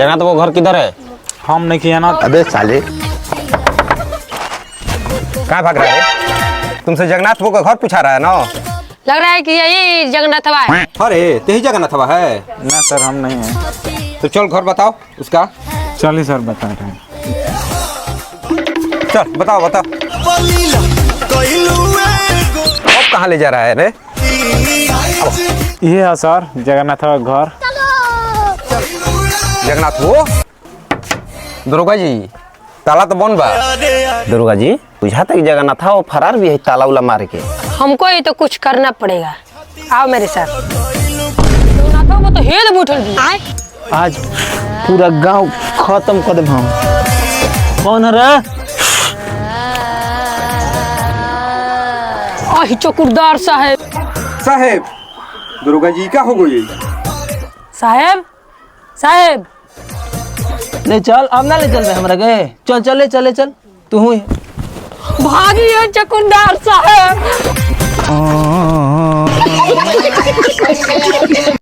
जगन्नाथ वो घर किधर है? हम नहीं किया ना। अबे साले कहाँ भाग रहा है? तुमसे जगन्नाथ वो का घर पूछा रहा है ना? लग रहा है कि यही जगन्नाथवा है। अरे तेही जगन्नाथवा है ना सर हम नहीं है। तो चल घर बताओ उसका। चलिए सर बता रहे हैं। चल बताओ बताओ। अब कहाँ ले जा रहा है रे? ये है सर जगन्नाथ का घर। जगन्नाथ वो दुर्गा जी ताला तो बन बा। दुर्गा जी बुझाता कि जगन्नाथ वो फरार भी है ताला उला मार के। हमको ही तो कुछ करना पड़ेगा। आओ मेरे साथ। जगन्नाथवा वो तो हेल बैठल भी। आज पूरा गांव खत्म कर देब हम। कौन है रे? आही चौकीदार साहब। साहेब दुर्गा जी का हो गई? साहब साहब ले चल अब ना ले चल रहे हमरा के। चल चल ले चल चल तू ही भागिए चौकीदार साहब।